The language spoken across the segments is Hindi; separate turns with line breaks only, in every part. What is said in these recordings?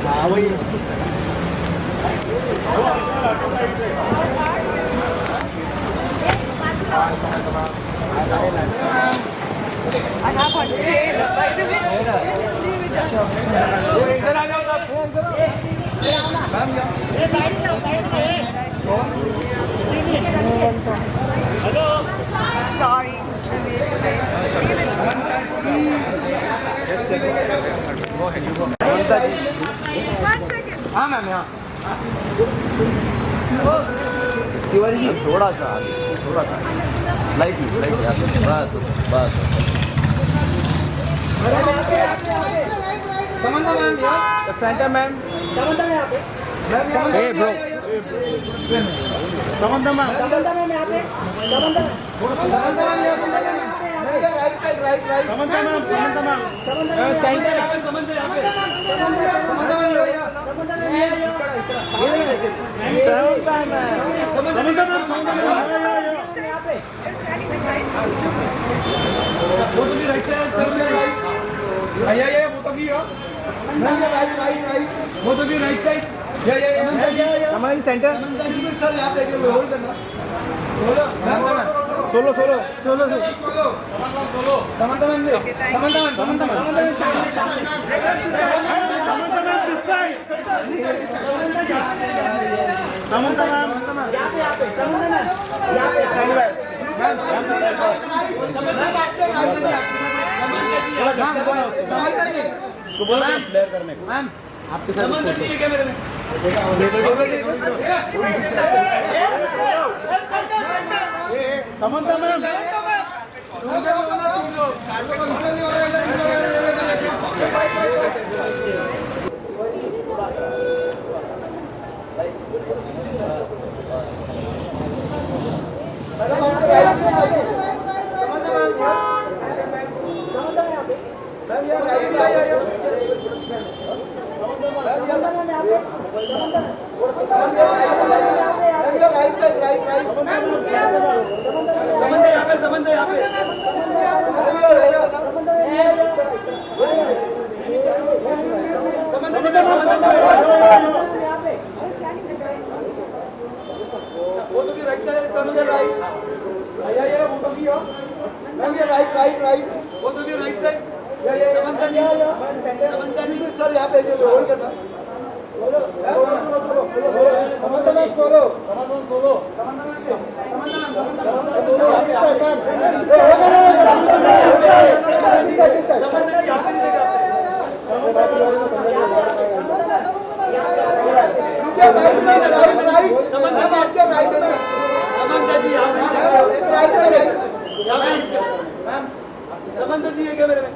हाँ वही
I have one chain, by the way.
इधर आ जाओ सब इधर
Sorry. One second.
हाँ मैम यहाँ शिवाजी जी
थोड़ा सा आगे थोड़ा सा लाइटली बस बस
समंता मैम यहाँ सेंटर मैम समंता मैम यहाँ पे हे ब्रो समंता मैम यहाँ पे Samantha ma'am right side right right Samantha ma'am centre यहाँ पे समंता यहाँ पे समंता मैम वो तो भी राइट साइड या वो तो भी हो राइट राइट राइट वो तो भी राइट साइड या हमारे सेंटर सर यहाँ पे होल्ड करना solo solo solo solo Samantha ma'am Samantha ma'am this side Samantha ma'am यहाँ पे समंता मैम उसको बोला फ्लेयर करने को मैम आपके साथ कैमरे में समंता मैम वो तो भी राइट साइड राइट वो तो भी हो मैम ये राइट राइट राइट वो तो भी राइट साइड समंता जी सर यहाँ पे होल्ड करना समंता मैम सोलो समंता जी ये कैमरे में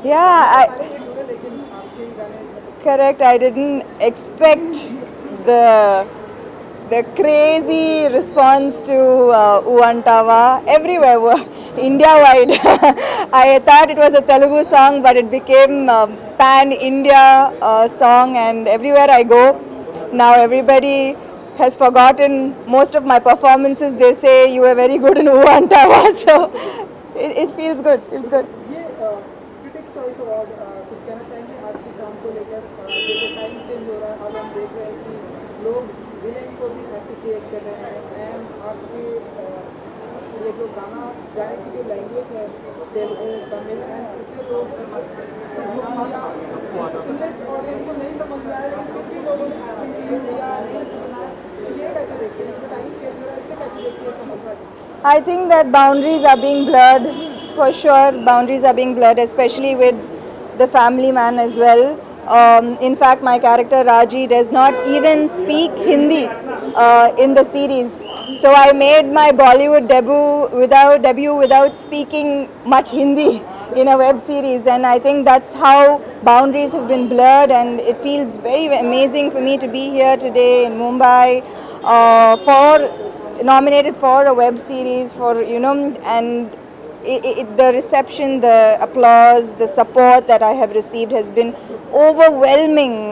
Yeah, correct. I didn't expect the crazy response to Uantawa everywhere, India-wide. I thought it was a Telugu song, but it became pan-India song, and everywhere I go, now everybody has forgotten most of my performances. They say you were very good in Uantawa, so it feels good. Feels good.
Critics choice award कुछ कहना चाहेंगे आज की शाम को लेकर जैसे टाइम चेंज हो रहा है अब हम देख रहे हैं कि लोग विलेन को भी अप्रिशिएट कर रहे हैं एंड आपके ये जो गाने की जो लैंग्वेज है तेलुगु तमिल एंड इससे लोग इंग्लिश ऑडियंस को नहीं समझ रहा है लेकिन फिर भी लोगों ने अप्रिशिएट किया नहीं सुना तो ये कैसे देखते हैं जो टाइम चेंज हो रहा है इससे कैसे देखते हैं समझ
I think that boundaries are being blurred. For sure, boundaries are being blurred, especially with the family man as well. In fact, my character Raji does not even speak Hindi in the series. So I made my Bollywood debut without speaking much Hindi. in a web series, and I think that's how boundaries have been blurred, and it feels very amazing for me to be here today in Mumbai for nominated for a web series for and the reception, the applause, the support that I have received has been overwhelming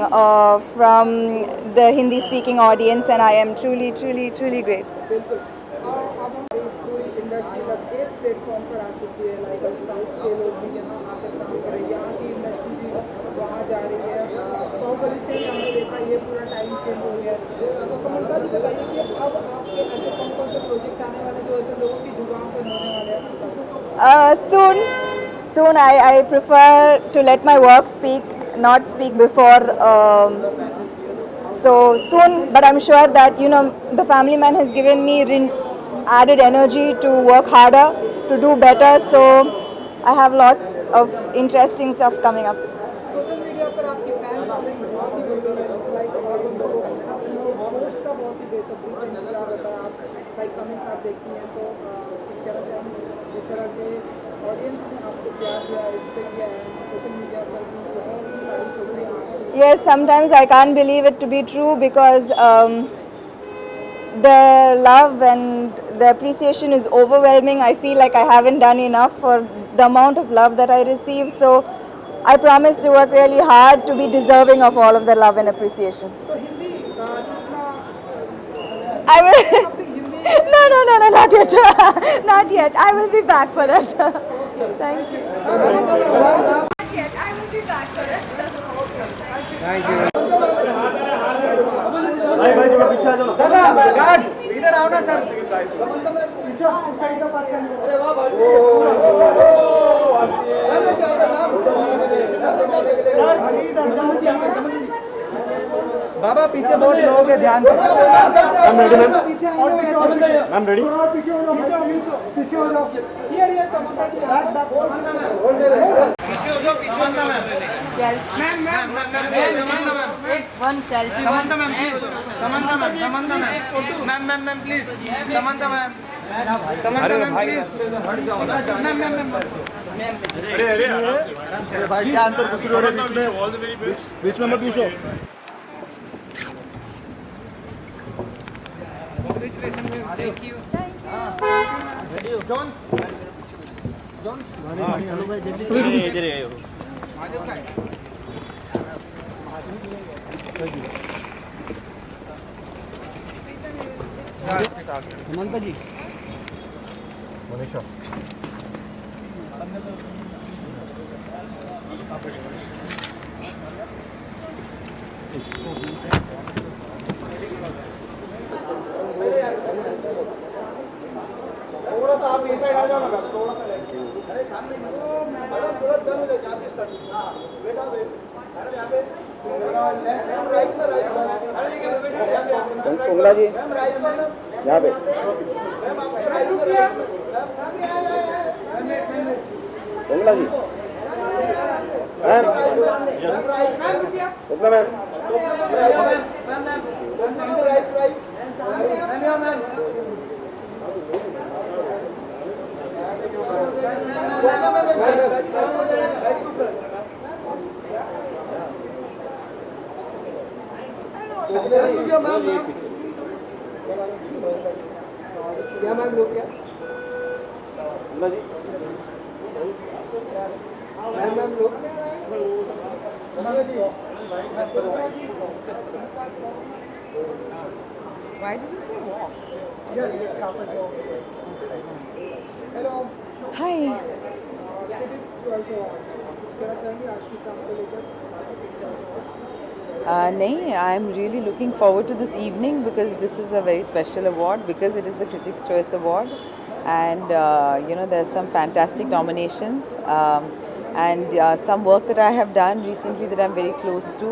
from the Hindi speaking audience, and I am truly grateful.
बिल्कुल अब हम पूरी इंडस्ट्री अब एक प्लेटफॉर्म पर आ चुकी है लाइक साउथ के लोग भी यहाँ आकर काम कर रहे हैं यहाँ की इंडस्ट्री भी वहाँ जा रही है बाहुबली से ही हमने देखा ये पूरा टाइम चेंज हो गया तो समझता जी बताइए कि अब आपके ऐसे कौन से प्रोजेक्ट आने वाले जो ऐसे लोगों की जुबान पर होने वाले हैं
Soon I prefer to let my work speak, not speak before. So soon, but I'm sure that the Family Man has given me added energy to work harder, to do better. So I have lots of interesting stuff coming up.
Social media पर आपकी फैन फॉलोइंग बहुत ही बढ़ गई है लाइक और उन लोगों को पोस्ट का बहुत ही बेसब्री से इंतजार रहता है आप लाइक कमेंट्स आप देखती हैं तो कुछ कहना चाहेंगे जिस तरह से ऑडियंस ने आपको प्यार दिया रिस्पेक्ट दिया है सोशल मीडिया पर भी बहुत ही तारीफ हो रही है
Yes, sometimes I can't believe it to be true because the love and the appreciation is overwhelming. I feel like I haven't done enough for the amount of love that I receive. So I promise to work really hard to be deserving of all of the love and appreciation.
तो हिंदी कितना
I will.
something Hindi
No, not yet. Not yet. I will be back for that. Thank you. Not yet. I will be back for that.
इधर आओ ना सर बाबा पीछे बहुत लोग हैं ध्यान से मैम रेडी मैम और पीछे मैम रेडी पीछे हो जाओ ये समझता जी पीछे हो जाओ
One selfie.
Samantha ma'am, please. Samantha ma'am, please.
अरे भाई क्या अंतर घुस रहे हो बीच में मत घुसो
हेमंत जी
थोड़ा सा आप ये साइड आ जाओ ना थोड़ा सा अरे काम नहीं मैडम थोड़ा चल ले जहाँ से स्टार्ट बेटा मैडम यहाँ पे राइट में
उंगला जी यहाँ पे उंगला जी मैम उंगला मैम
क्या मैम लोग क्या
उंगला जी
मैम लोग
Why did you say walk?
Hello
Hi.
कुछ कहना चाहेंगे आज की शाम को लेकर
नहीं, I am really looking forward to this evening because this is a very special award because it is the Critics' Choice Award, and there's some fantastic nominations and some work that I have done recently that I'm very close to.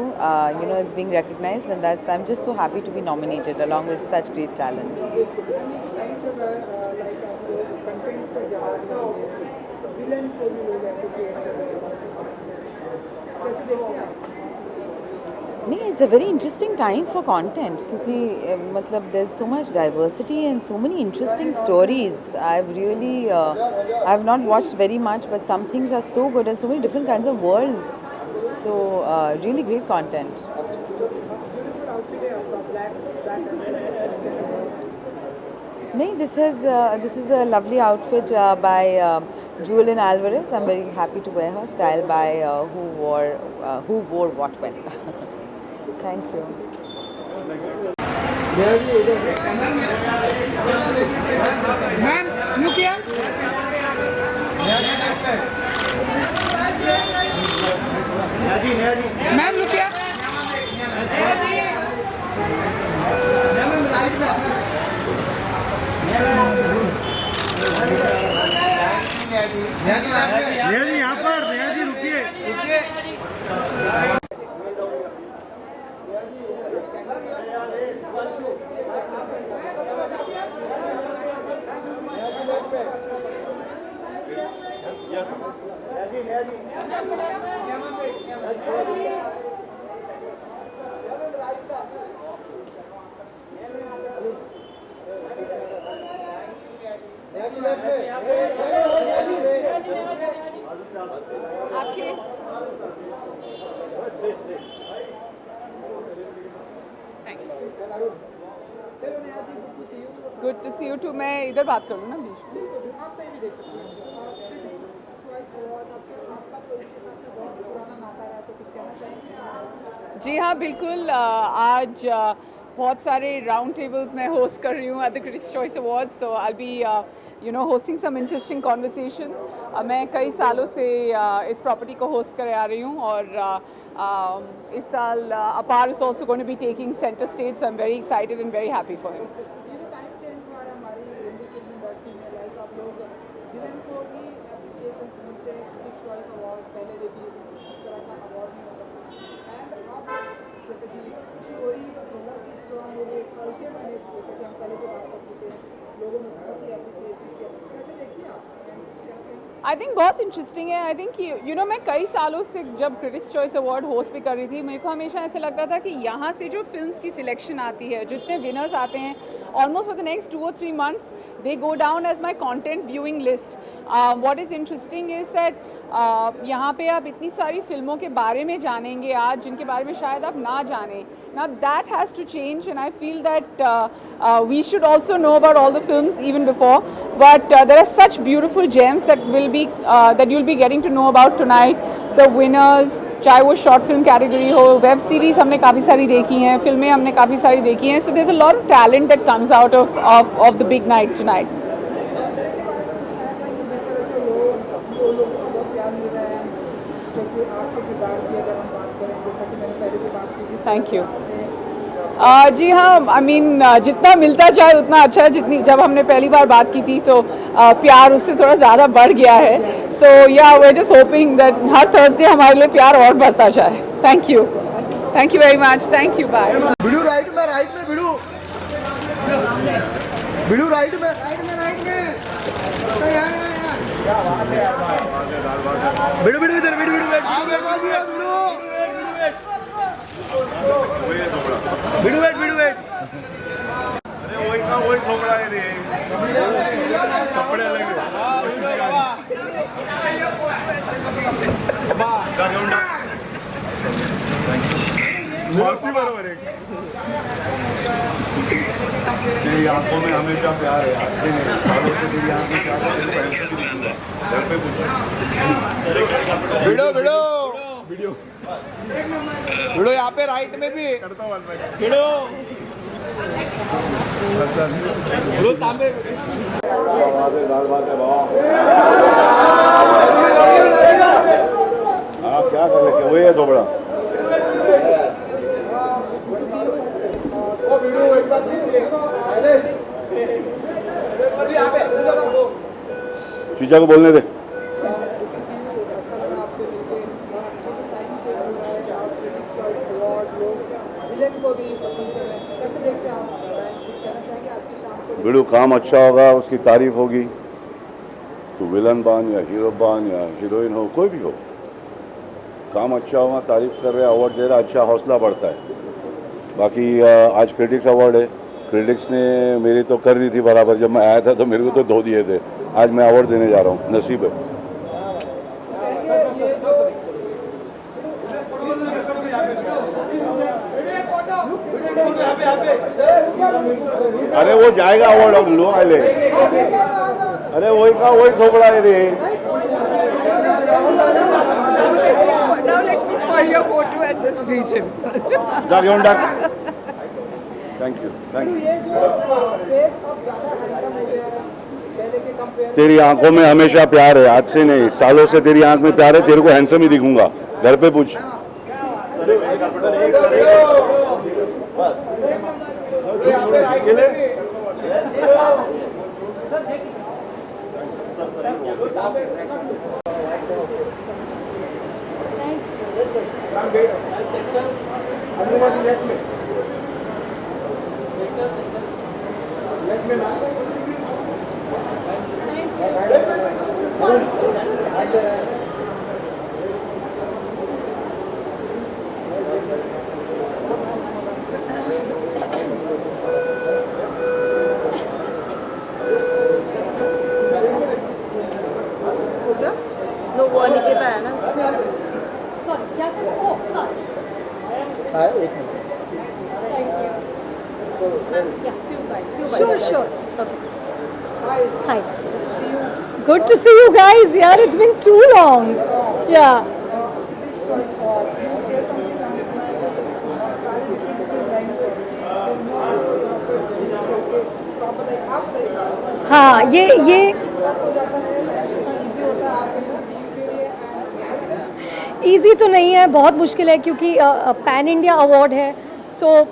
It's being recognized, and I'm just so happy to be nominated along with such great talents.
Content पर जा रहे हैं विलन को भी लोग अप्रिशिएट कर रहे हैं कैसे देखते हैं आप
नहीं, it's a very interesting time for content क्योंकि मतलब there's so much diversity and so many interesting stories. I've not watched very much, but some things are so good and so many different kinds of worlds. So really great content.
Beautiful outfit है आपका ब्लैक
नहीं, this is a lovely outfit by Julian Alvarez. I'm very happy to wear her style by who wore what when. Thank you.
Ma'am look here. Ma'am look here.
Neha ji यहाँ पर, नेहा जी रुकिए रुकिए।
Good to see you too. मैं इधर बात कर लूँ ना बीच में।
आपका भी देख सकते हैं चॉइस अवार्ड आपका तो इसके साथ में बहुत पुराना नाता रहा है, तो कुछ कहना चाहेंगे?
जी हाँ, बिल्कुल। आज बहुत सारे राउंड टेबल्स मैं होस्ट कर रही हूँ at the critics choice awards, so I be hosting some interesting conversations. मैं कई सालों से इस प्रॉपर्टी को होस्ट कर आ रही हूँ और इस साल Apar is also going to be taking centre stage, so I am very excited and very happy for him.
ये जो टाइम चेंज हुआ है हमारी हिंदी फिल्म इंडस्ट्री में, लाइक आप लोग विलन को भी एप्रिसिएशन मिलते हैं, क्रिटिक्स चॉइस अवार्ड पहले देखिए इस तरह का अवार्ड नहीं होता था, एंड अब जैसे कि स्टोरी बहुत ही स्ट्रॉन्ग हो गई। फर्स्ट डे मैंने जैसे कि हम पहले भी बात कर चुके हैं, लोगों ने बहुत ही एप्रिसिएशन किया, कैसे देखती हैं आप?
आई थिंक बहुत इंटरेस्टिंग है। आई थिंक मैं कई सालों से जब क्रिटिक्स चॉइस अवार्ड होस्ट भी कर रही थी, मेरे को हमेशा ऐसा लगता था कि यहाँ से जो फिल्म्स की सिलेक्शन आती है, जितने विनर्स आते हैं, almost for the next 2 or 3 months they go down as my content viewing list. What is interesting is that यहाँ पे आप इतनी सारी फिल्मों के बारे में जानेंगे आज, जिनके बारे में शायद आप ना जानें। Now that has to change, and I feel that we should also know about all the films even before. But there are such beautiful gems that you'll be getting to know about tonight. The winners, चाहे वो short film category हो, web series हमने काफ़ी सारी देखी हैं, फिल्में हमने काफ़ी सारी देखी हैं. So there's a lot of talent that comes out of the big night tonight. Thank you. जी हाँ, आई मीन जितना मिलता जाए उतना अच्छा है। जब हमने पहली बार बात की थी तो प्यार उससे थोड़ा ज़्यादा बढ़ गया है। So yeah we are just hoping that हर थर्सडे हमारे लिए प्यार और बढ़ता जाए। Thank you very much. Thank you, bye.
बिडू राइट में बिडू राइट में बिडू इधर बिडू वेट
अरे वही थोड़ा है रे कपड़े अलग बरोबर है। तेरी आंखों में हमेशा प्यार है, सालों से तेरी आंखें प्यार है, घर पे पूछो।
वीडियो यहाँ पे राइट में भी वीडियो तांबे
आप क्या कर लेते वही है दोबड़ा। शीशा को बोलने दे। वीडियो काम अच्छा होगा, उसकी तारीफ होगी, तो विलन बन या हीरो बन या हीरोइन हो, कोई भी हो, काम अच्छा हुआ, तारीफ कर रहे हैं, अवार्ड दे रहा, अच्छा हौसला बढ़ता है। बाकी आज क्रिटिक्स अवार्ड है, क्रिटिक्स ने मेरी तो कर दी थी बराबर, जब मैं आया था तो मेरे को तो 2 दिए थे, आज मैं अवार्ड देने जा रहा हूँ, नसीब है। अरे वो जाएगा अवार्ड, अब लो आए ले, अरे वही का वही थोपड़ा है रे।
Now let me spoil your photo and just reach him.
Thank you
ये जो फेस अब ज़्यादा हैंडसम हो गया है पहले के कंपेयर।
तेरी आंखों में हमेशा प्यार है, आज से नहीं, सालों से तेरी आंख में प्यार है, तेरे को हैंडसम ही दिखूंगा, घर पे पूछ।
No, वो निकिता है ना। Sure, sure. Okay. Hi. Good to see you guys. Yeah, it's been too long. Yeah. हाँ, ये इजी तो नहीं है, बहुत मुश्किल है क्योंकि पैन इंडिया अवार्ड है। सो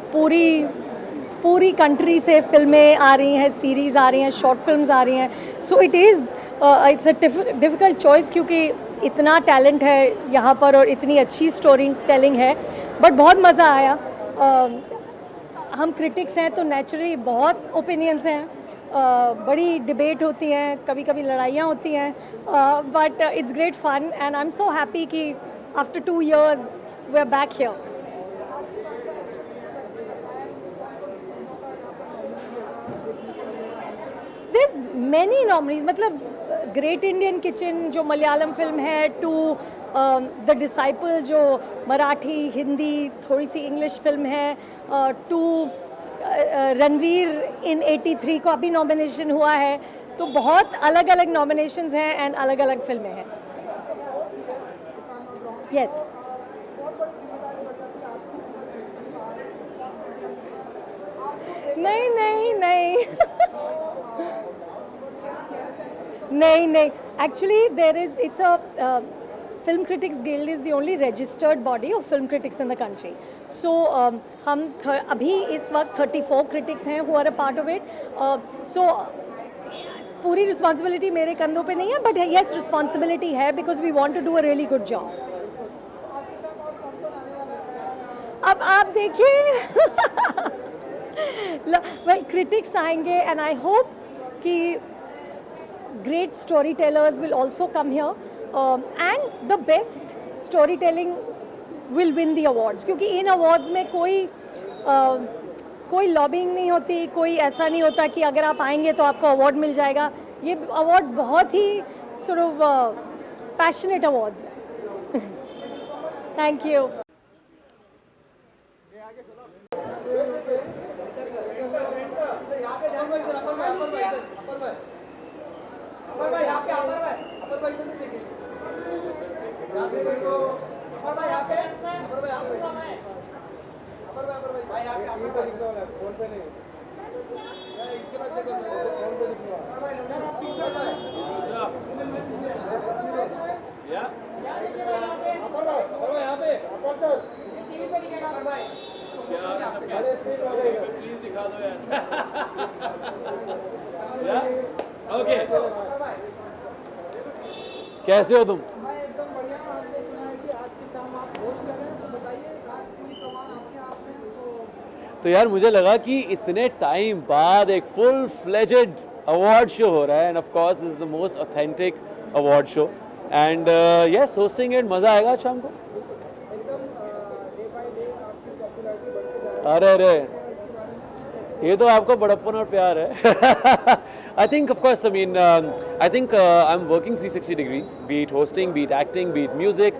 पूरी कंट्री से फिल्में आ रही हैं, सीरीज़ आ रही हैं, शॉर्ट फिल्म्स आ रही हैं। So it's a difficult choice क्योंकि इतना टैलेंट है यहाँ पर और इतनी अच्छी स्टोरी टेलिंग है। बट बहुत मज़ा आया। हम क्रिटिक्स हैं तो नेचुरली बहुत ओपिनियंस हैं, बड़ी डिबेट होती हैं, कभी कभी लड़ाइयाँ होती हैं, but it's great fun and I am so happy कि after 2 years we are back here. There's many nominees, मतलब ग्रेट इंडियन किचन जो मलयालम फिल्म है, टू द डिसाइपल जो मराठी हिंदी थोड़ी सी इंग्लिश फिल्म है, टू रणवीर इन 83 का भी नॉमिनेशन हुआ है। तो बहुत अलग अलग नॉमिनेशंस हैं एंड अलग अलग फिल्में हैं। यस नहीं नहीं नहीं नहीं नहीं, actually there is it's a Film Critics Guild is the only registered body of film critics in the country. So हम अभी इस वक्त 34 critics हैं who are a part of it. So पूरी responsibility मेरे कंधों पे नहीं है, but yes responsibility है because we want to do a really good job. अब आप देखिए well critics आएंगे and I hope कि great storytellers will also come here. And the best storytelling will win the awards, क्योंकि इन awards में कोई लॉबिंग नहीं होती, कोई ऐसा नहीं होता कि अगर आप आएंगे तो आपको अवार्ड मिल जाएगा। ये अवार्ड्स बहुत ही sort of passionate awards हैं। Thank you.
कैसे हो तुम?
मैं एकदम बढ़िया। हमने सुना है कि आज की शाम आप होस्ट कर रहे हैं, तो बताइए आज पूरी कमान आपके हाथ में।
तो यार मुझे लगा कि इतने टाइम बाद एक फुल फ्लेजेड अवार्ड शो हो रहा है, end of course this is the most authentic award show, and yes hosting it, मज़ा आएगा आज शाम को।
अरे अरे, ये तो आपका बड़प्पन और प्यार है. I think of course, I mean, I think I'm working 360 degrees, be it hosting, be it acting, be it music,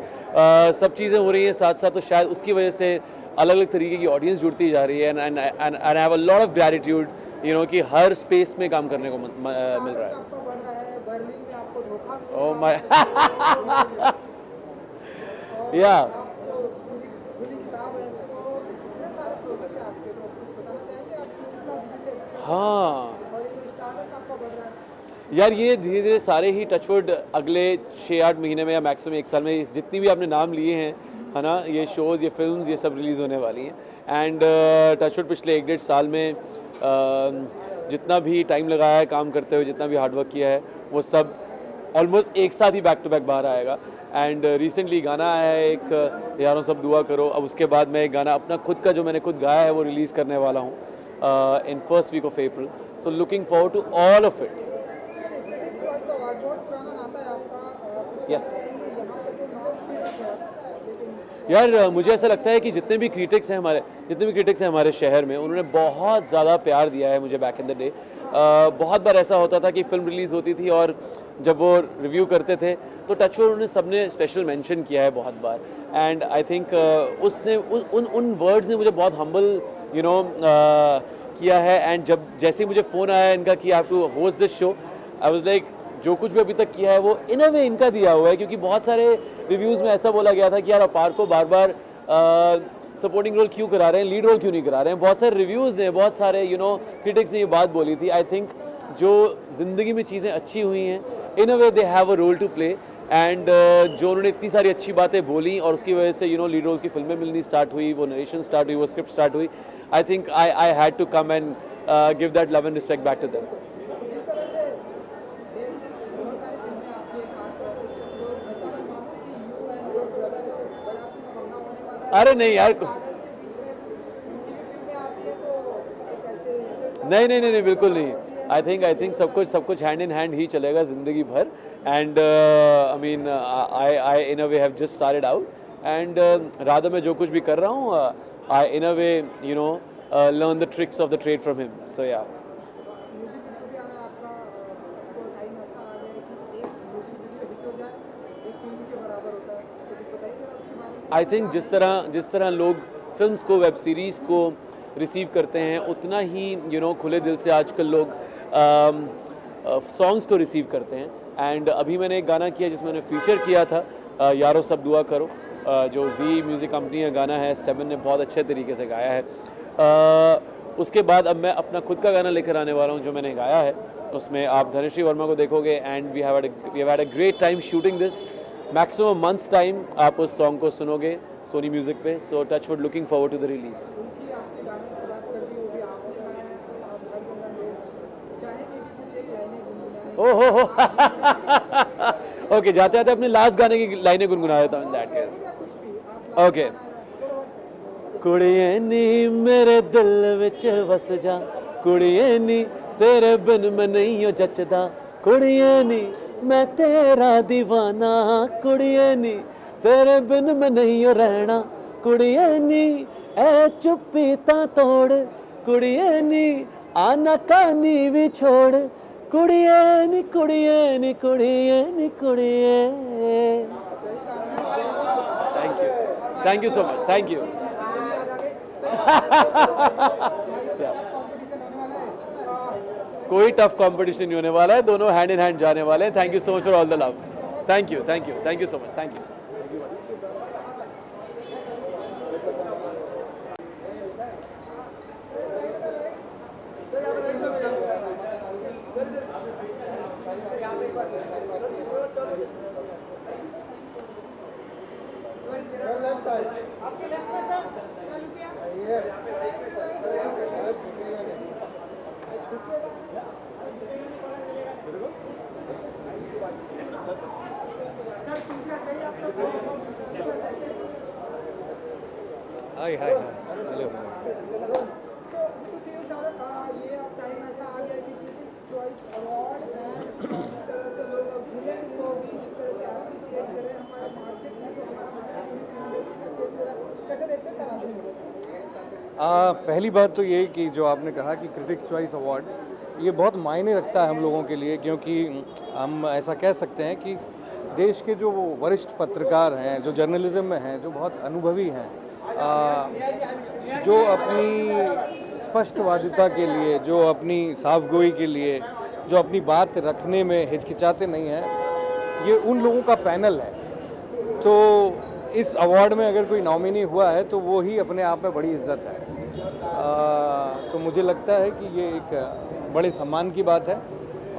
सब चीज़ें हो रही हैं साथ साथ, तो शायद उसकी वजह से अलग अलग तरीके की ऑडियंस जुड़ती जा रही है. And I have a lot of gratitude, you know, कि हर स्पेस में काम करने को मिल रहा है.
आपका बढ़ रहा है, बर्लिन में आपको धोखा मिला,
ओह माय,
और
या
आपको खुली किताब है, तो इतने सारे प्रोजेक्ट हैं आपके, तो कुछ बताना चाहेंगे आप कितना बिजी से,
हाँ
और ये जो स्टार्टअप आपका बढ़ रहा है.
यार, ये धीरे धीरे सारे ही टचवुड अगले 6-8 महीने में या मैक्सिमम 1 साल में जितनी भी आपने नाम लिए हैं, है ना, ये शोज़, ये फिल्म्स, ये सब रिलीज़ होने वाली हैं. एंड टचवुड पिछले 1-1.5 साल में जितना भी टाइम लगाया है काम करते हुए, जितना भी हार्डवर्क किया है, वो सब ऑलमोस्ट एक साथ ही बैक टू बैक बाहर आएगा. एंड रिसेंटली गाना आया है एक, यारों सब दुआ करो. अब उसके बाद मैं एक गाना अपना खुद का जो मैंने खुद गाया है वो रिलीज़ करने वाला हूँ in first week of April. So looking forward to all of it.
Critics choice award बहुत पुराना नाता है आपका, कुछ
Yes.
बताएंगे यहाँ पर जो नाम पीड़ा है, लेकिन
यार, मुझे ऐसा लगता है कि जितने भी क्रिटिक्स हैं हमारे शहर में, उन्होंने बहुत ज़्यादा प्यार दिया है मुझे बैक इन द डे. बहुत बार ऐसा होता था कि फ़िल्म रिलीज़ होती थी और जब वो रिव्यू करते थे तो टचवुड उन्होंने सबने स्पेशल मेंशन किया है बहुत बार. एंड आई थिंक उसने उन वर्ड्स ने मुझे बहुत हम्बल, यू नो, किया है. एंड जब जैसे ही मुझे फ़ोन आया इनका कि have to host this show, I was like, जो कुछ भी अभी तक किया है वो इन अ वे इनका दिया हुआ है. क्योंकि बहुत सारे रिव्यूज़ में ऐसा बोला गया था कि यार अपार को बार बार सपोर्टिंग रोल क्यों करा रहे हैं, लीड रोल क्यों नहीं करा रहे हैं. बहुत सारे रिव्यूज़ ने, बहुत सारे, यू नो, क्रिटिक्स ने ये बात बोली थी. आई थिंक जो ज़िंदगी में चीज़ें अच्छी हुई हैं, in a way they have a role to play. And जो उन्होंने इतनी सारी अच्छी बातें बोली और उसकी वजह से, यू नो, लीड रोल्स की फिल्में मिलनी स्टार्ट हुई, वो नरेशन स्टार्ट हुई, वो स्क्रिप्ट स्टार्ट हुई. I think I had to come and give that love and respect back to them.
जिस तरह से बहुत सारी फिल्में आपकी खास है, तो ऐसा मैं मानूं कि यू एंड योर ब्रदर ऐसे बड़ा कुछ पंगा होने वाला है.
अरे नहीं यार,
स्टार्टर्स के बीच में उनकी भी फिल्में आती है, तो एक ऐसे
नहीं, बिल्कुल नहीं. आई थिंक सब कुछ हैंड इन हैंड ही चलेगा ज़िंदगी भर. And I mean, I in a way have just started out. And Radha मैं जो कुछ भी कर रहा हूँ, I in a way, you know, learn the tricks of the trade from him. So yeah,
music video भी आ रहा है आपका, तो टाइम ऐसा आ गया है कि एक म्यूजिक वीडियो हिट हो जाए, एक फिल्म के बराबर होता है, तो कुछ बताइए जरा उसके बारे में.
आई थिंक जिस तरह लोग फिल्म्स को, वेब सीरीज़ को रिसीव करते हैं, उतना ही, यू नो, खुले दिल से आजकल लोग सॉन्ग्स को रिसीव करते हैं. एंड अभी मैंने एक गाना किया जिसमें मैंने फीचर किया था, यारों सब दुआ करो, जो जी म्यूज़िक कंपनी का गाना है. स्टेबन ने बहुत अच्छे तरीके से गाया है. उसके बाद अब मैं अपना खुद का गाना लेकर आने वाला हूँ जो मैंने गाया है. उसमें आप धनश्री वर्मा को देखोगे. And we have had a great time shooting this. Maximum months time आप उस सॉन्ग को सुनोगे सोनी म्यूज़िक पे. So touchwood, looking forward to the release.
उनकी आपके गाने की बात कर दी, वो भी आपने गाया है, तो आप हर जगह लोग चाहेंगे कि कुछ एक लाइनें गुनगुनाएं.
ओहो, ओके, जाते जाते अपने लास्ट गाने की लाइनें गुनगुना देता हूँ इन दैट केस.
या कुछ भी आप
ओके. कुड़िए नी मेरे दिल विच वस जा, कुड़िए नी तेरे बिन मैं नहीं हो जचदा, कुड़िए नी मैं तेरा दीवाना, कुड़िए नी तेरे बिन मैं नहीं हो रहना, कुड़िए नी ए चुप्पी ता तोड़, कुड़िए नी आना कानी भी छोड़, कुड़िए नी कुड़िए नी कुड़िए नी कुड़िए. Thank you so much, thank you. कोई टफ कंपटीशन नहीं होने वाला है, दोनों हैंड इन हैंड जाने वाले हैं. Thank you so much for all the love. Thank you so much. Thank you. Hi hello.
So, good to see you, Shahrukh. ये अब टाइम ऐसा आ गया कि क्रिटिक्स चॉइस अवार्ड है, जिस तरह से लोग अब विलेन को भी जिस तरह से अप्रिशिएट करें, हमारा मार्केट है, जो हमारा मार्केट इंडस्ट्री का चेंज हो रहा है, कैसे देखते हैं सर आप इसको?
पहली बात तो ये कि जो आपने कहा कि क्रिटिक्स चॉइस अवार्ड, ये बहुत मायने रखता है हम लोगों के लिए, क्योंकि हम ऐसा कह सकते हैं कि देश के जो वरिष्ठ पत्रकार हैं, जो जर्नलिज्म में हैं, जो बहुत अनुभवी हैं, जो अपनी स्पष्टवादिता के लिए, जो अपनी साफगोई के लिए, जो अपनी बात रखने में हिचकिचाते नहीं हैं, ये उन लोगों का पैनल है। तो इस अवार्ड में अगर कोई नॉमिनी हुआ है तो वो ही अपने आप में बड़ी इज्जत है। तो मुझे लगता है कि ये एक बड़े सम्मान की बात है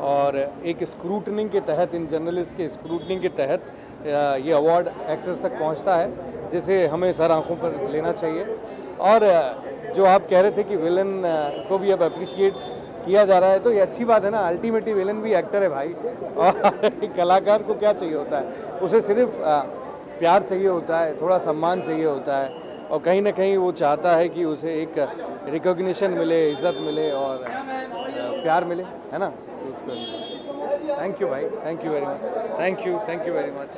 और एक स्क्रूटनिंग के तहत, इन जर्नलिस्ट के स्क्रूटनिंग के तहत ये अवार्ड एक्टर्स तक पहुंचता है, जिसे हमें सर आंखों पर लेना चाहिए। और जो आप कह रहे थे कि विलन को भी अब अप्रिशिएट किया जा रहा है, तो ये अच्छी बात है ना। अल्टीमेटली विलन भी एक्टर है भाई, और कलाकार को क्या चाहिए होता है, उसे सिर्फ प्यार चाहिए होता है, थोड़ा सम्मान चाहिए होता है, और कहीं ना कहीं वो चाहता है कि उसे एक रिकॉग्निशन मिले, इज्जत मिले और प्यार मिले, है ना। थैंक यू भाई, thank you very much, thank you very much.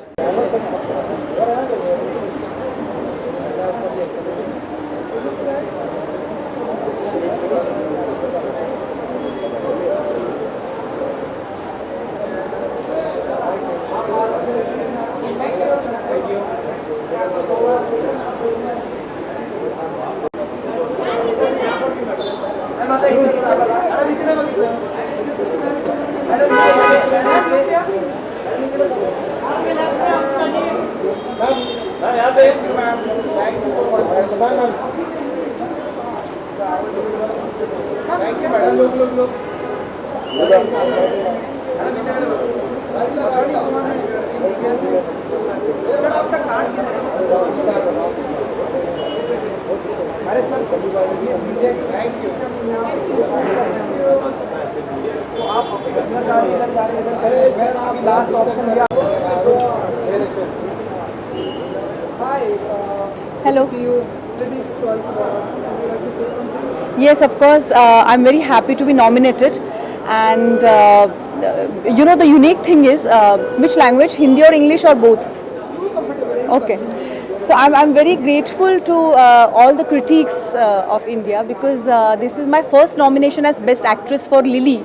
Last option दिया।
Hello.
See you. Critics Choice Award. Would you like to say something?
Yes, of course. I'm very happy to be nominated, and you know the unique thing is which language, Hindi or English or both? Okay. So I'm very grateful to all the critics of India, because this is my first nomination as Best Actress for Lily,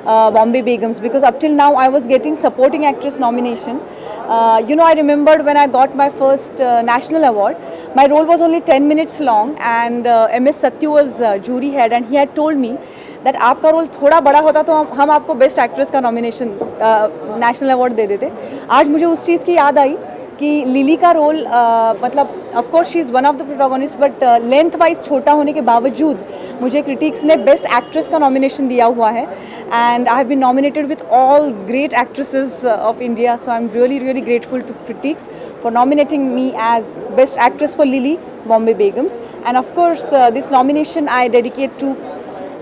Bombay Begums, because up till now I was getting supporting actress nomination. You know, I remembered when I got my first national award, my role was only 10 minutes long, and MS Satyu was jury head, and he had told me that आपका रोल थोड़ा बड़ा होता तो हम आपको बेस्ट एक्ट्रेस का नॉमिनेशन नेशनल अवार्ड दे देते। आज मुझे उस चीज़ की याद आई कि लिली का रोल मतलब of course she is one of the protagonist, but length wise छोटा होने के बावजूद मुझे क्रिटिक्स ने बेस्ट एक्ट्रेस का नॉमिनेशन दिया हुआ है, and I have been nominated with all great actresses of India. So I am really grateful to critics for nominating me as Best Actress for Lily, Bombay Begums. And of course, this nomination I dedicate to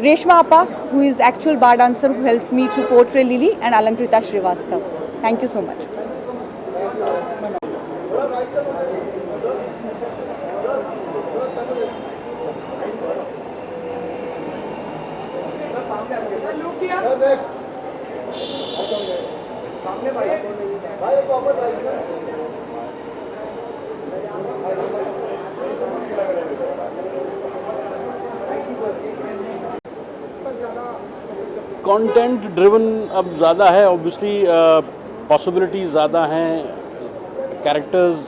Reshma Appa, who is actual bar dancer who helped me to portray Lily, and Alankrita Srivastav. Thank you so much.
Content driven अब ज़्यादा है, ऑब्वियसली पॉसिबिलिटीज़ ज़्यादा हैं, कैरेक्टर्स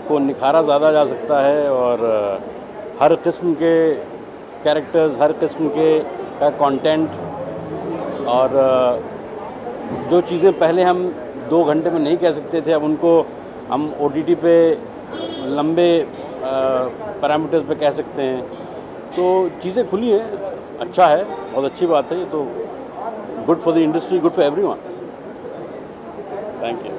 को निखारा ज़्यादा जा सकता है, और हर किस्म के कैरेक्टर्स, हर किस्म के का कंटेंट, और जो चीज़ें पहले हम 2 घंटे में नहीं कह सकते थे, अब उनको हम OTT पे लंबे पैरामीटर्स पे कह सकते हैं। तो चीज़ें खुली हैं, अच्छा है, बहुत अच्छी बात है ये तो। Good for the industry, good for everyone. Thank you.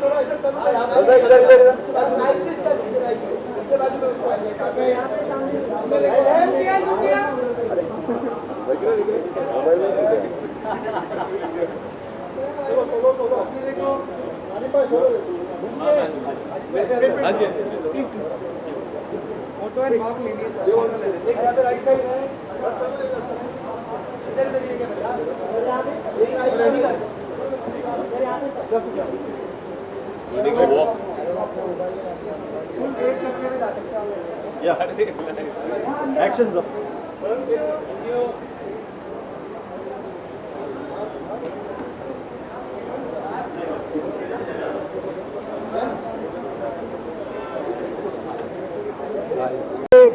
थोड़ा ऐसा करो।
फोटो एंड मार्क लेनी है सर। एक यहाँ पे राइट साइड है, इधर इधर ये क्या बता, रेडी कर, फुल वेट करके भी जा सकते हैं। Action sir.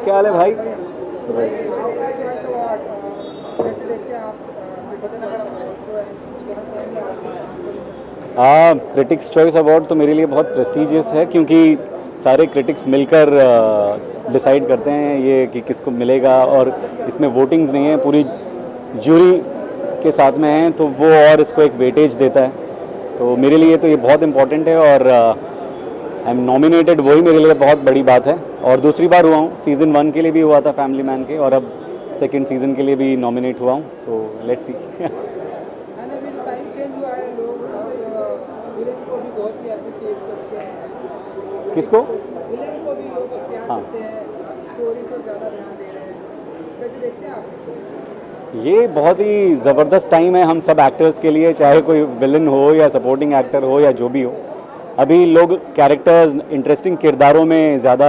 क्या हाल है भाई? क्रिटिक्स चॉइस अवार्ड तो मेरे लिए बहुत प्रेस्टिजियस है, क्योंकि सारे क्रिटिक्स मिलकर डिसाइड करते हैं ये कि किसको मिलेगा, और इसमें वोटिंग्स नहीं है, पूरी जूरी के साथ में है, तो वो और इसको एक वेटेज देता है। तो मेरे लिए तो ये बहुत इम्पोर्टेंट है, और आई एम नॉमिनेटेड, वही मेरे लिए बहुत बड़ी बात है। और दूसरी बार हुआ हूँ, सीज़न 1 के लिए भी हुआ था फैमिली मैन के, और अब सेकंड सीज़न के लिए भी नॉमिनेट हुआ हूँ। So let's see.
Time change हुआ है, लोग और विलेन को भी बहुत ही अप्रिशिएट करते हैं।
किसको?
विलेन को भी लोग प्यार
हाँ।
करते हैं, स्टोरी पर ज़्यादा ध्यान दे रहे हैं, कैसे देखते हैं आप?
ये बहुत ही ज़बरदस्त टाइम है हम सब एक्टर्स के लिए, चाहे कोई विलन हो या सपोर्टिंग एक्टर हो या जो भी हो। अभी लोग कैरेक्टर्स, इंटरेस्टिंग किरदारों में ज़्यादा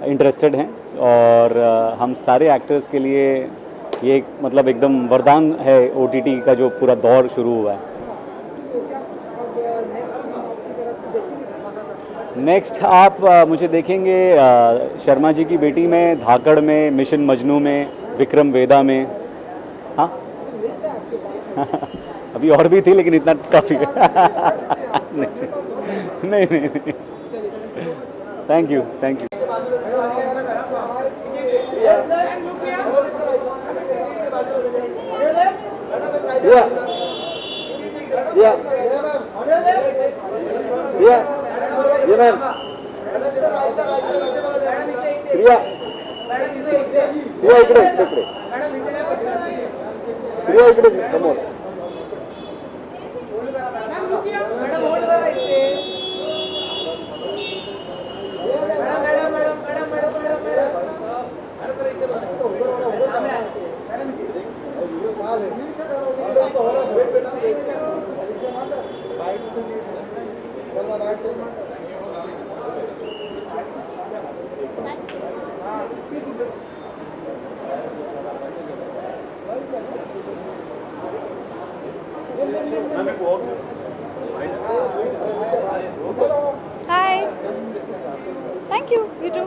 इंटरेस्टेड हैं, और हम सारे एक्टर्स के लिए ये एक मतलब एकदम वरदान है OTT का जो पूरा दौर शुरू हुआ है।
तो क्या अब नेक्स्ट आपकी तरफ से देखेंगे?
नेक्स्ट आप मुझे देखेंगे शर्मा जी की बेटी में, धाकड़ में, मिशन मजनू में, विक्रम वेदा में। हाँ
लिस्ट है आपके पास?
अभी और भी थी, लेकिन इतना काफ़ी है। नहीं। Thank you. इकडे समोर।
Hi. Thank you. You too.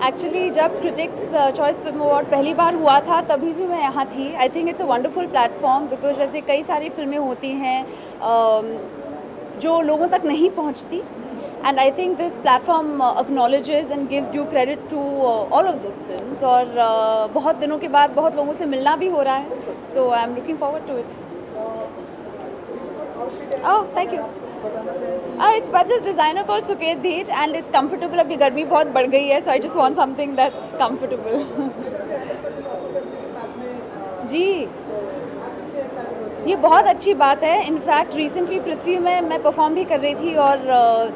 Actually जब क्रिटिक्स चॉइस फिल्म अवार्ड पहली बार हुआ था तभी भी मैं यहाँ थी। I think it's a wonderful platform, because ऐसे कई सारी फिल्में होती हैं जो लोगों तक नहीं पहुँचती, and I think this platform acknowledges and gives due credit to all of those films। और बहुत दिनों के बाद बहुत लोगों से मिलना भी हो रहा है, so I am looking forward to it. Oh thank you. It's by this designer called Suket Dheer, and it's comfortable। अभी गर्मी बहुत बढ़ गई है, so I just want something that's comfortable। जी, ये बहुत अच्छी बात है। इनफैक्ट रिसेंटली पृथ्वी में मैं परफॉर्म भी कर रही थी, और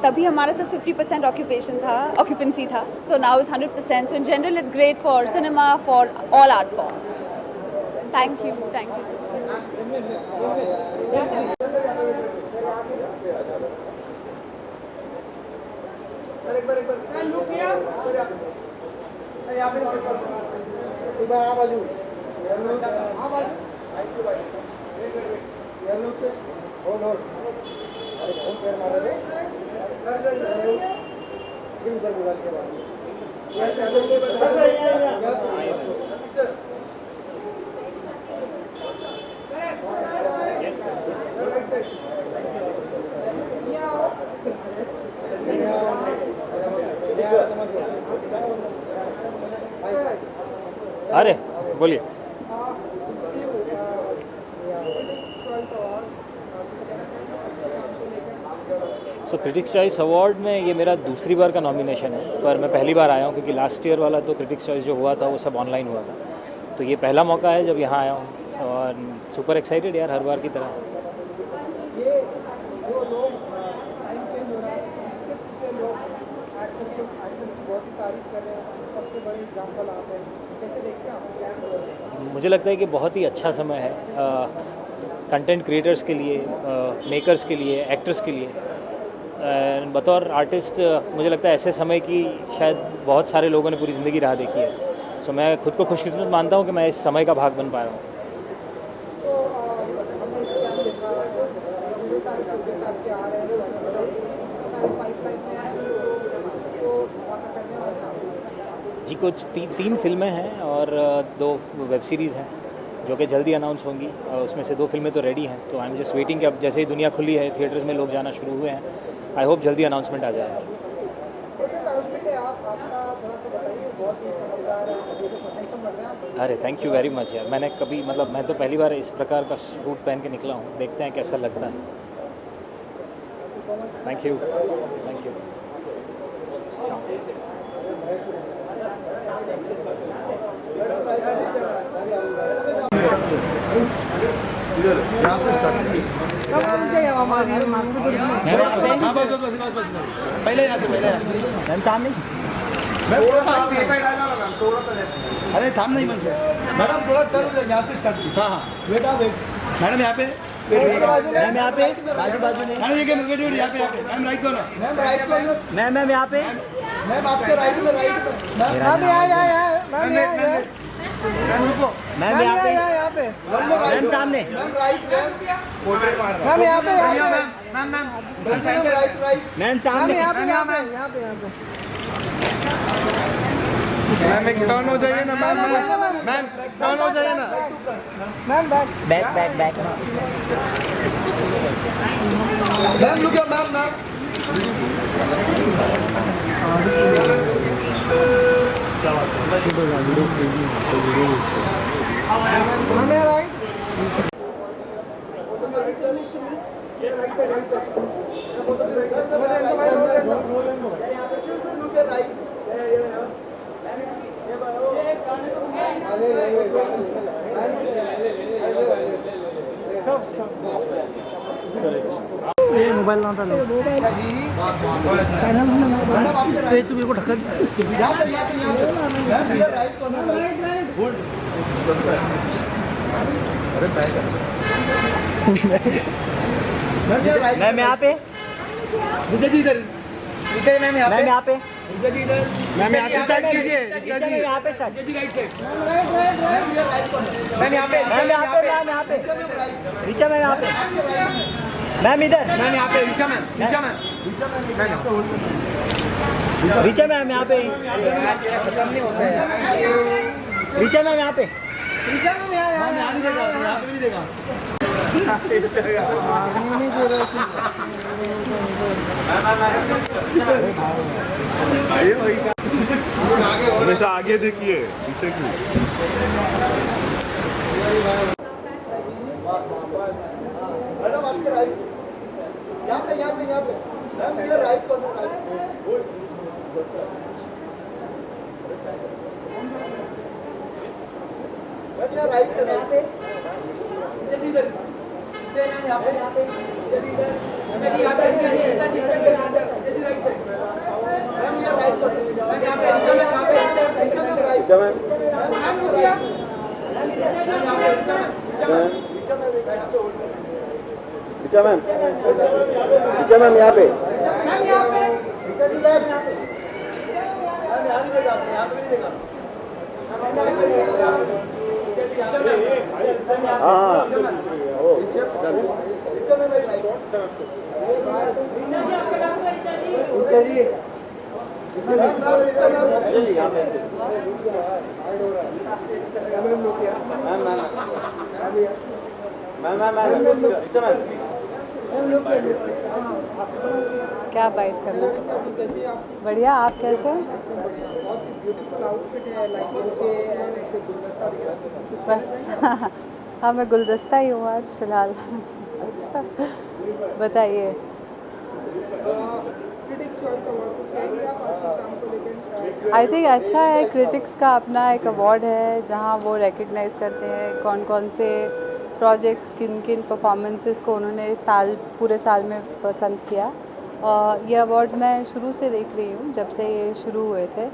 तभी हमारा सिर्फ 50% ऑक्यूपेंसी था। So now is 100%। So in general it's great for cinema, for all art forms. Thank you
एक बार लुक किया सर, यहाँ पे आ बाजू, आ बाजू, येलो से होल्ड। अरे कौन पैर मार रहे थे? उधर बुला के बाद
अरे बोलिए।
सो क्रिटिक्स चॉइस अवार्ड में ये मेरा दूसरी बार का नॉमिनेशन है, पर मैं पहली बार आया हूँ क्योंकि लास्ट ईयर वाला तो क्रिटिक्स चॉइस जो हुआ था वो सब ऑनलाइन हुआ था। तो ये पहला मौका है जब यहाँ आया हूँ और सुपर एक्साइटेड यार, हर बार की तरह।
ये जो लोग टाइम चेंज हो रहा है, इसके पीछे लोग एक्टर की बहुत ही तारीफ कर रहे हैं, सबसे बड़े एग्जाम्पल आप हैं, कैसे देखते हैं आप?
मुझे लगता है कि बहुत ही अच्छा समय है कंटेंट क्रिएटर्स के लिए, मेकर्स के लिए, एक्टर्स के लिए। बतौर आर्टिस्ट मुझे लगता है ऐसे समय की शायद बहुत सारे लोगों ने पूरी ज़िंदगी राह देखी है। सो मैं खुद को खुशकिस्मत मानता हूँ कि मैं इस समय का भाग बन पा रहा हूँ।
तो हमने इस टाइम देखा पूरे सारे प्रोजेक्ट आपके आ रहे हैं, सारे पाइपलाइन में आए, तो करने वाले
जी कुछ तीन फिल्में हैं और 2 वेब सीरीज़ हैं जो कि जल्दी अनाउंस होंगी। उसमें से 2 फिल्में तो रेडी हैं, तो आई एम जस्ट वेटिंग कि अब जैसे ही दुनिया खुली है, थिएटर्स में लोग जाना शुरू हुए हैं, आई होप जल्दी अनाउंसमेंट आ जाए। अरे थैंक यू वेरी मच यार, मैंने कभी मैं तो पहली बार इस प्रकार का सूट पहन के निकला हूँ, देखते हैं कैसा लगता है। Thank you, thank you.
यहाँ से स्टार्ट पहले यहाँ से अरे थाम नहीं बन मैडम, थोड़ा कर यहाँ से स्टार्ट। हाँ हाँ वेट मैडम यहाँ पे, मैम यहाँ पे बाजू में मैडम, ये वेट यहाँ पे मैम राइट करो, मैम राइट करो, मैम यहाँ पे, मैम आपके राइट में मैम मैम रुको, मैम यहाँ पे मैम सामने, मैम राइट, मैम यहाँ पे, मैम राइट, मैम सामने, यहाँ पे मैम एक टर्न हो जाइए ना, मैम टर्न हो जाइए ना, ma'am back ma'am look ma'am mobile ना डालो, चैनल मेरे को ढक्कन मैम यहाँ पे, जी इधर मैम यहाँ पे, मैम यहाँ से स्टार्ट कीजिए, यहाँ पे स्टार्ट, राइट साइड, मैम यहाँ पे, मैम यहाँ पे, रीचा मैम यहाँ पे, मैम इधर, मैम यहाँ पे, रीचा मैम रीचा मैम यहाँ पे, रीचा मैम यहाँ पे, रीचा मैम यहाँ नहीं देगा, यहाँ पे नहीं देगा, हमेशा आगे देखिए, पीछे क्यों? मैडम आपके राइट, यहाँ पे मैम इधर राइट को राइट से इधर यहाँ पे मैम यहाँ पे, हाँ
क्या बाइट करना? बढ़िया, आप कैसे हैं? बस हाँ, मैं गुलदस्ता ही हूँ आज फिलहाल। बताइए।
क्रिटिक्स चॉइस अवार्ड कुछ कहेंगे आप आज की शाम को लेकर?
आई थिंक अच्छा है, क्रिटिक्स का अपना एक अवार्ड है जहां वो रिकग्नाइज़ करते हैं कौन कौन से प्रोजेक्ट्स, किन किन परफॉर्मेंसेस को उन्होंने पूरे साल में पसंद किया। ये अवार्ड्स मैं शुरू से देख रही हूँ, जब से ये शुरू हुए थे।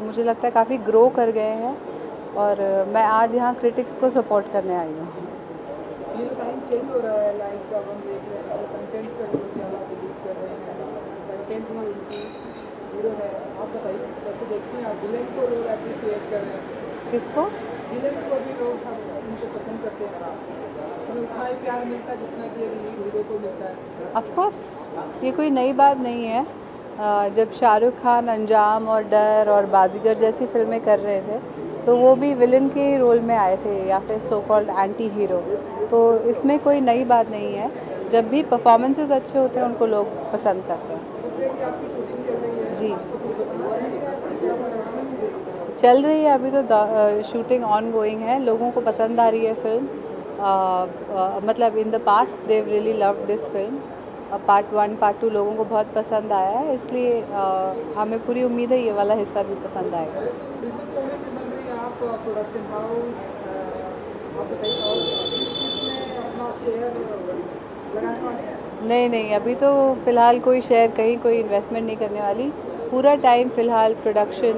मुझे लगता है काफ़ी ग्रो कर गए हैं और मैं आज यहाँ क्रिटिक्स को सपोर्ट करने आई हूँ।
ये टाइम चेंज हो रहा है, लाइक अब हम देख रहे हैं कंटेंट पर लोग ज़्यादा बिलीव कर रहे हैं, कंटेंट में उनकी हीरो है। आप बताइए कैसे देखते हैं आप? विलेन को लोग अप्रिशिएट कर रहे हैं,
किसको?
विलेन को भी लोग उनको पसंद करते हैं, उन्हें उतना ही प्यार मिलता है जितना कि हीरो को मिलता है।
ऑफ कोर्स ये कोई नई बात नहीं है। जब शाहरुख खान अंजाम और डर और बाजीगर जैसी फिल्में कर रहे थे तो वो भी विलन के रोल में आए थे या फिर सो कॉल्ड एंटी हीरो। तो इसमें कोई नई बात नहीं है, जब भी परफॉर्मेंसेस अच्छे होते हैं उनको लोग पसंद करते हैं।
आपकी शूटिंग चल रही है
जी
बताना चाहेंगे आप कैसा रहा?
चल रही है, अभी तो शूटिंग ऑन गोइंग है, लोगों को पसंद आ रही है फिल्म। मतलब in the past they really love this film. Part 1 part 2 लोगों को बहुत पसंद आया है, इसलिए हमें पूरी उम्मीद है ये वाला हिस्सा भी पसंद आएगा।
बिजनेस वूमेन से बन रही आप प्रोडक्शन हाउस, आप बताइए और इसमें अपना शेयर लगाने वाले हैं?
नहीं, अभी तो फ़िलहाल कोई शेयर कहीं कोई इन्वेस्टमेंट नहीं करने वाली। पूरा टाइम फ़िलहाल प्रोडक्शन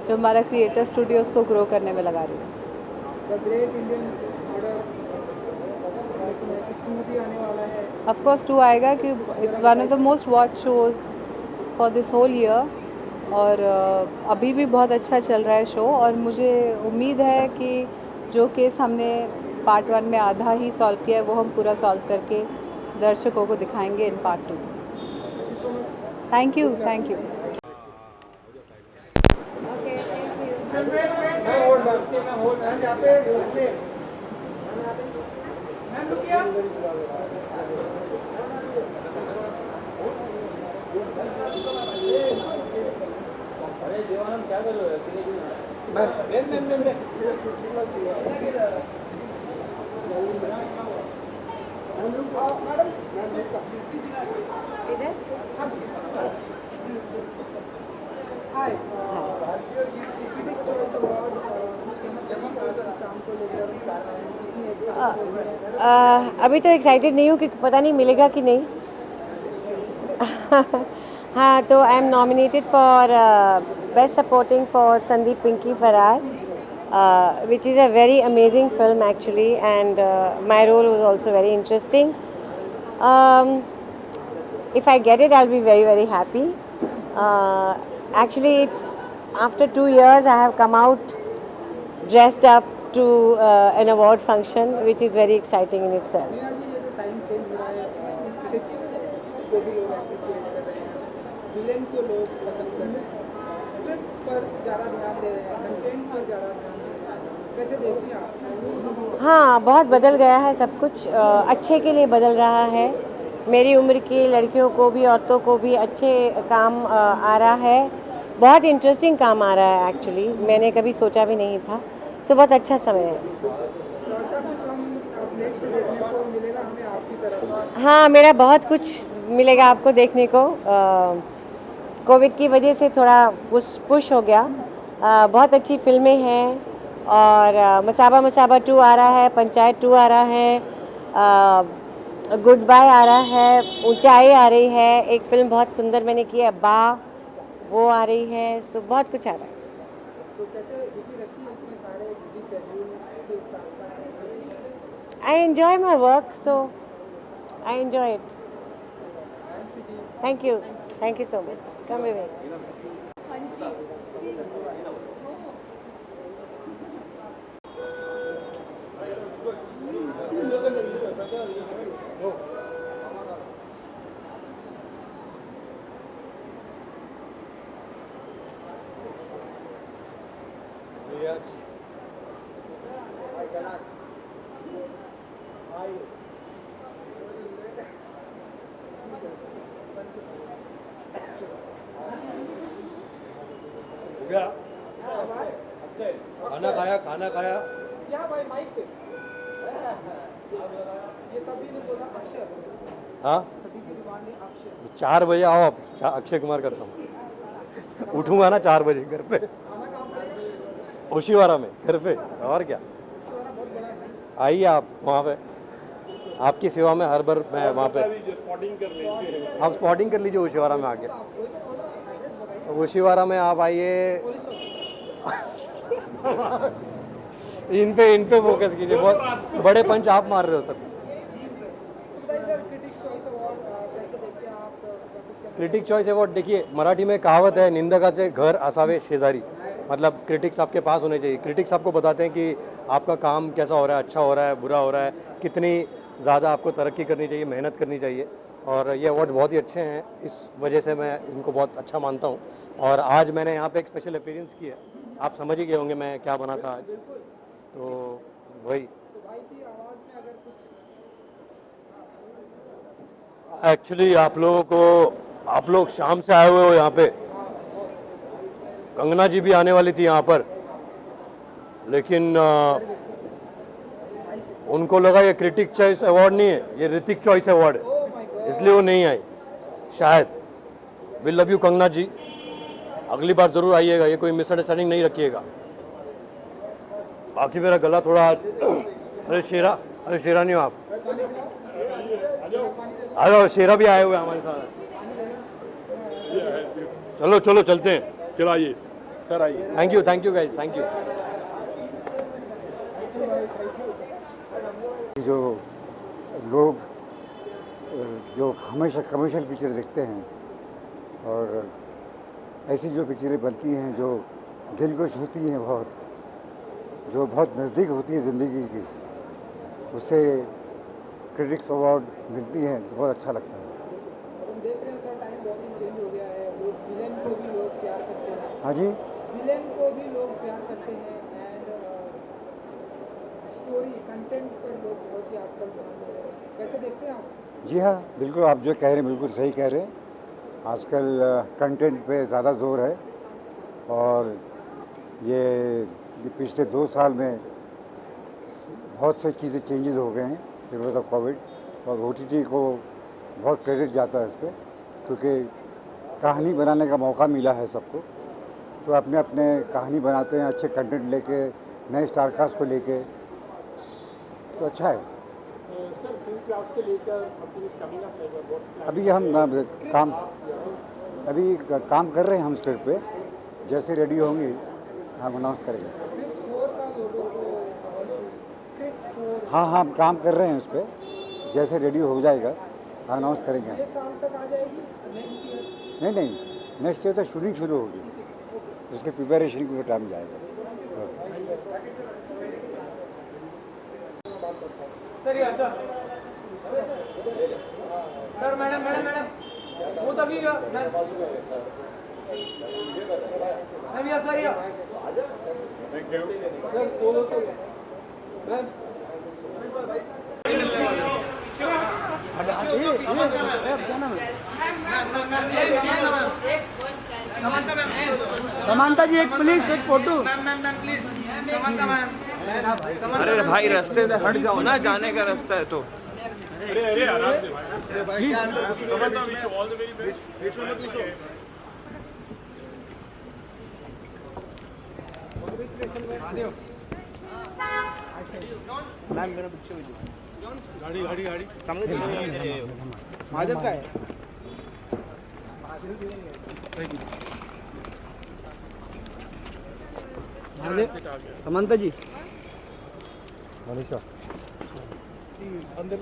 जो हमारा क्रिएटर स्टूडियो उसको ग्रो करने में लगा रही हूँ।
द ग्रेट इंडियन ऑर्डर भी आने वाला है।
ऑफ कोर्स 2 आएगा कि it's one of the most watch shows for this whole year और अभी भी बहुत अच्छा चल रहा है शो और मुझे उम्मीद है कि जो केस हमने पार्ट 1 में आधा ही सॉल्व किया है वो हम पूरा सॉल्व करके दर्शकों को दिखाएंगे in part 2। Thank you.
Hi, critics choice award कुछ कहना चाहेंगे आज की शाम को लेकर? कितनी एक्साइटेड है?
अभी तो एक्साइटेड नहीं हूँ क्योंकि पता नहीं मिलेगा कि नहीं। हाँ, तो I am nominated for best supporting for Sandeep Pinky Farar, which is a very amazing film actually, and my role was also very interesting. If I get it, I'll be very, very happy. Actually, it's after 2 years I have come out dressed up to an award function, which is very exciting in itself.
जी, ये जो टाइम चेंज हो रहा है, क्रिटिक्स को भी लोग अप्रिशिएट कर रहे हैं, विलेन को लोग पसंद कर रहे हैं, स्क्रिप्ट पर ज़्यादा ध्यान दे रहे हैं, कंटेंट पर ज़्यादा ध्यान दे रहे हैं, कैसे देखती हैं आप?
हाँ, बहुत बदल गया है सब कुछ, अच्छे के लिए बदल रहा है। मेरी उम्र की लड़कियों को भी, औरतों को भी अच्छे काम आ रहा है, बहुत इंटरेस्टिंग काम आ रहा है एक्चुअली, मैंने कभी सोचा भी नहीं था। सो बहुत अच्छा समय है।
लौटा कुछ हम नेक्स्ट देखने को मिलेगा हमें आपकी तरफ?
हाँ, मेरा बहुत कुछ मिलेगा आपको देखने को। कोविड की वजह से थोड़ा पुश हो गया। बहुत अच्छी फिल्में हैं और मसाबा मसाबा 2 आ रहा है, पंचायत 2 आ रहा है, गुड बाय आ रहा है, ऊंचाई आ रही है, एक फिल्म बहुत सुंदर मैंने की है बा, वो आ रही है। सो बहुत कुछ आ रहा है।
तो कैसे बिजी रहती है इतने सारे बिजी शेड्यूल के साथ?
I enjoy my work, so I enjoy it. Thank you. Thank you so much. Come with me.
खाना खाया
क्या भाई माइक पे? ये सभी ने बोला अक्षर,
हाँ
सभी की पांडे अक्षय
4 बजे आओ आप, अक्षय कुमार करता हूँ। उठूंगा ना 4 बजे घर पे, ओशीवारा में घर पे, और क्या। आइए आप वहाँ पे, आपकी सेवा में हर बार मैं वहाँ पे। आप स्पॉटिंग कर लीजिए ओशीवारा में आके। ओशीवारा में आप आइए। इन पे फोकस कीजिए, बहुत बड़े पंच आप मार रहे हो सर। क्रिटिक चॉइस अवार्ड देखिए, मराठी में कहावत है, निंदकाचे घर असावे शेजारी। मतलब क्रिटिक्स आपके पास होने चाहिए। क्रिटिक्स आपको बताते हैं कि आपका काम कैसा हो रहा है, अच्छा हो रहा है, बुरा हो रहा है, कितनी ज़्यादा आपको तरक्की करनी चाहिए, मेहनत करनी चाहिए। और ये अवार्ड बहुत ही अच्छे हैं, इस वजह से मैं इनको बहुत अच्छा मानता हूँ। और आज मैंने यहाँ पे एक स्पेशल अपीयरेंस की है, आप समझ ही गए होंगे मैं क्या बना था आज, तो वही। एक्चुअली आप लोग शाम से आए हुए हो यहाँ पे। कंगना जी भी आने वाली थी यहाँ पर, लेकिन उनको लगा ये क्रिटिक चॉइस अवार्ड नहीं है, ये ऋतिक चॉइस अवार्ड है, इसलिए वो नहीं आई शायद। वी लव यू कंगना जी, अगली बार ज़रूर आइएगा, ये कोई मिसअंडरस्टैंडिंग नहीं रखिएगा। बाकी मेरा गला थोड़ा अरे शेरा नहीं हो आप, आ जाओ, शेरा भी आए हुए हमारे साथ। चलो चलते हैं, चलो आइए सर, आइए। Thank you guys, thank you.
जो लोग जो हमेशा कमर्शियल पिक्चर देखते हैं और ऐसी जो पिक्चरें बनती हैं जो दिल को छूती हैं, जो बहुत नज़दीक होती है ज़िंदगी की, उससे क्रिटिक्स अवार्ड मिलती हैं तो बहुत अच्छा लगता है।
हम देख रहे हैं सर, टाइम बहुत ही चेंज हो गया है, लोग विलेन को भी लोग प्यार करते हैं।
हाँ जी,
विलेन को भी लोग प्यार करते हैं एंड स्टोरी कंटेंट पर लोग बहुत ही आजकल ध्यान दे रहे हैं, कैसे देखते हैं आप?
जी हाँ, बिल्कुल आप जो कह रहे हैं बिल्कुल सही कह रहे हैं। आजकल कंटेंट पे ज़्यादा जोर है और ये पिछले 2 साल में बहुत से चीज़ें चेंजेस हो गए हैं बिकॉज ऑफ कोविड, और OTT को बहुत क्रेडिट जाता है इस पर, क्योंकि कहानी बनाने का मौका मिला है सबको, तो अपने अपने कहानी बनाते हैं, अच्छे कंटेंट लेके, नए स्टारकास्ट को लेके, तो अच्छा है। अभी हम काम कर रहे हैं हम स्क्रिप्ट पे, जैसे रेडी होंगी हम अनाउंस करेंगे। हाँ हम काम कर रहे हैं उस पर, जैसे रेडी हो जाएगा अनाउंस करेंगे।
ये साल तक आ जाएगी नेक्स्ट ईयर?
नहीं, नेक्स्ट ईयर तो शूटिंग शुरू होगी, उसके प्रिपरेशन को टाइम जाएगा।
सर मैडम वो तभी सर थैंक यू सर, सोलो मैम
समांता जी एक प्लीज एक फोटो।
Please समांता ma'am. अरे भाई रास्ते से हट जाओ ना, जाने का रास्ता है तो। अरे आराम से भाई, all the very best. Ma'am मेरा पिक्चर गाड़ी माधव का है।
समांता जी
मनीषा
अंदर